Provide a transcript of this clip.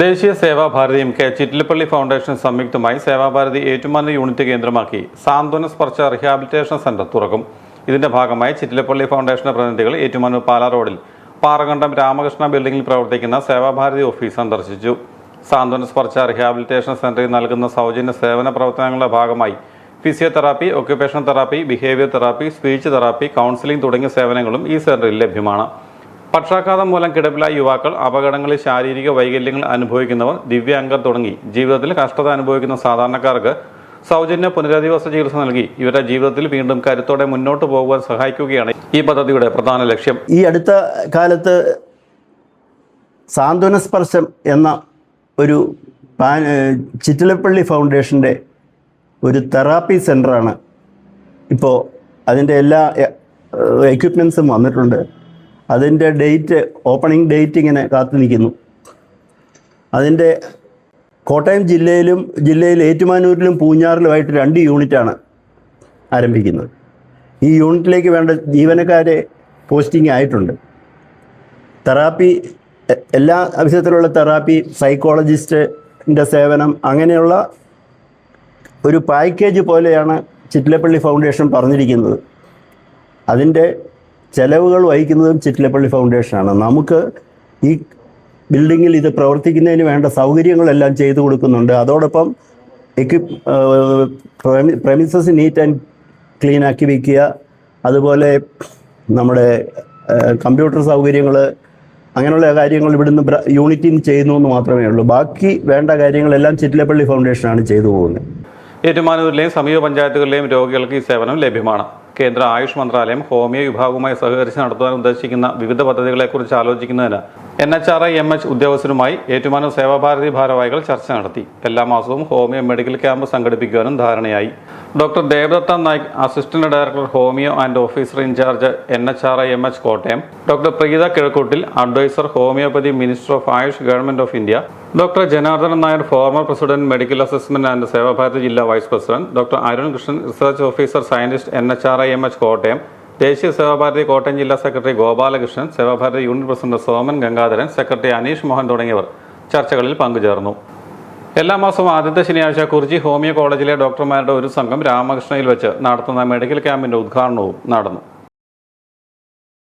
ദേശീയ സേവാഭാരതിയും K Chittilappilly foundation സംയുക്തമായി Seva Bharati Ettumanoor unit കേന്ദ്രമാക്കി സാന്ത്വന സ്പർശ റീഹാബിലിറ്റേഷൻ സെന്റർ തുറക്കും. ഇതിന്റെ ഭാഗമായി ചിറ്റിലപ്പള്ളി ഫൗണ്ടേഷന്റെ പ്രതിനിധികൾ ഏറ്റുമാനൂർ പാലാ റോഡിൽ പാറകണ്ടം രാമകൃഷ്ണ ബിൽഡിംഗിൽ പ്രവർത്തിക്കുന്ന സേവാഭാരതി ഓഫീസ് സന്ദർശിച്ചു. സാന്ത്വന സ്പർശ റീഹാബിലിറ്റേഷൻ സെന്ററിൽ നൽകുന്ന സൗജന്യ സേവന പ്രവർത്തനങ്ങളുടെ ഭാഗമായി physiotherapy, occupational therapy, behaviour therapy, speech therapy, counselling തുടങ്ങിയ സേവനങ്ങളും ഈ സെന്ററിൽ ലഭ്യമാണ്. പക്ഷാഘാതം മൂലം കിടപ്പിലായ യുവാക്കൾ, അപകടങ്ങളിൽ ശാരീരിക വൈകല്യങ്ങൾ അനുഭവിക്കുന്നവർ, ദിവ്യാംഗർ തുടങ്ങി ജീവിതത്തിൽ കഷ്ടത അനുഭവിക്കുന്ന സാധാരണക്കാർക്ക് സൗജന്യ പുനരധിവാസ ചികിത്സ നൽകി ഇവരുടെ ജീവിതത്തിൽ വീണ്ടും കരുത്തോടെ മുന്നോട്ട് പോകുവാൻ സഹായിക്കുകയാണ് ഈ പദ്ധതിയുടെ പ്രധാന ലക്ഷ്യം. ഈ അടുത്ത കാലത്ത് സാന്ത്വന സ്പർശം എന്ന ഒരു ചിറ്റിലപ്പള്ളി ഫൗണ്ടേഷൻ്റെ ഒരു തെറാപ്പി സെൻ്ററാണ് ഇപ്പോൾ. അതിൻ്റെ എല്ലാ എക്യുപ്മെൻസും വന്നിട്ടുണ്ട്. അതിൻ്റെ ഓപ്പണിംഗ് ഡേറ്റ് ഇങ്ങനെ കാത്തു നിൽക്കുന്നു. അതിൻ്റെ കോട്ടയം ജില്ലയിൽ ഏറ്റുമാനൂരിലും പൂഞ്ഞാറിലുമായിട്ട് 2 യൂണിറ്റാണ് ആരംഭിക്കുന്നത്. ഈ യൂണിറ്റിലേക്ക് വേണ്ട ജീവനക്കാരെ പോസ്റ്റിംഗ് ആയിട്ടുണ്ട്. തെറാപ്പി, എല്ലാ വിധത്തിലുള്ള തെറാപ്പി, സൈക്കോളജിസ്റ്റിൻ്റെ സേവനം, അങ്ങനെയുള്ള ഒരു പാക്കേജ് പോലെയാണ് ചിറ്റിലപ്പള്ളി ഫൗണ്ടേഷൻ പറഞ്ഞിരിക്കുന്നത്. അതിൻ്റെ ചെലവുകൾ വഹിക്കുന്നതും ചിറ്റിലപ്പള്ളി ഫൗണ്ടേഷനാണ്. നമുക്ക് ഈ ബിൽഡിങ്ങിൽ ഇത് പ്രവർത്തിക്കുന്നതിന് വേണ്ട സൗകര്യങ്ങളെല്ലാം ചെയ്തു കൊടുക്കുന്നുണ്ട്. അതോടൊപ്പം പ്രമിസസ് നീറ്റ് ആൻഡ് ക്ലീൻ ആക്കി വയ്ക്കുക, അതുപോലെ നമ്മുടെ കമ്പ്യൂട്ടർ സൗകര്യങ്ങൾ, അങ്ങനെയുള്ള കാര്യങ്ങൾ ഇവിടുന്ന് യൂണിറ്റിൽ ചെയ്യുന്നു എന്ന് മാത്രമേ ഉള്ളൂ. ബാക്കി വേണ്ട കാര്യങ്ങളെല്ലാം ചിറ്റിലപ്പള്ളി ഫൗണ്ടേഷനാണ് ചെയ്തു പോകുന്നത്. ഏറ്റുമാനൂരിലെയും സമീപ പഞ്ചായത്തുകളിലെയും രോഗികൾക്ക് ഈ സേവനം ലഭ്യമാണ്. കേന്ദ്ര ആയുഷ് മന്ത്രാലയം ഹോമിയോ വിഭാഗവുമായി സഹകരിച്ച് നടത്തുവാൻ ഉദ്ദേശിക്കുന്ന വിവിധ പദ്ധതികളെക്കുറിച്ച് ആലോചിക്കുന്നതിന് NHRIMH ഉദ്യോഗസ്ഥരുമായി ഏറ്റുമാനൂർ സേവാഭാരതി ഭാരവാഹികൾ ചർച്ച നടത്തി. എല്ലാ മാസവും ഹോമിയോ മെഡിക്കൽ ക്യാമ്പ് സംഘടിപ്പിക്കുവാനും ധാരണയായി. Doctor Devadatta Naik, assistant director homoeo and officer in charge NHRIMH Kottayam, doctor Preetha Kizhakkoottil, advisor homoeopathy, minister of Ayush, government of India, doctor Janardhanan Nair, former president medical assessment and Sevabharathi ജില്ലാ vice president, doctor Arun Krishnan, research officer scientist NHRIMH Kottayam, ദേശീയ സേവാഭാരതി കോട്ടയം ജില്ലാ secretary Gopalakrishnan, Sevabharathi unit president Soman Gangadharan, secretary Aneesh Mohan തുടങ്ങിയവർ ചർച്ചകളിൽ പങ്കുചേർന്നു. എല്ലാ മാസവും ആദ്യത്തെ ശനിയാഴ്ച കുറിച്ചി ഹോമിയോ കോളേജിലെ ഡോക്ടർമാരുടെ ഒരു സംഘം രാമകൃഷ്ണയിൽ വെച്ച് നടത്തുന്ന മെഡിക്കൽ ക്യാമ്പിന്റെ ഉദ്ഘാടനവും നടന്നു.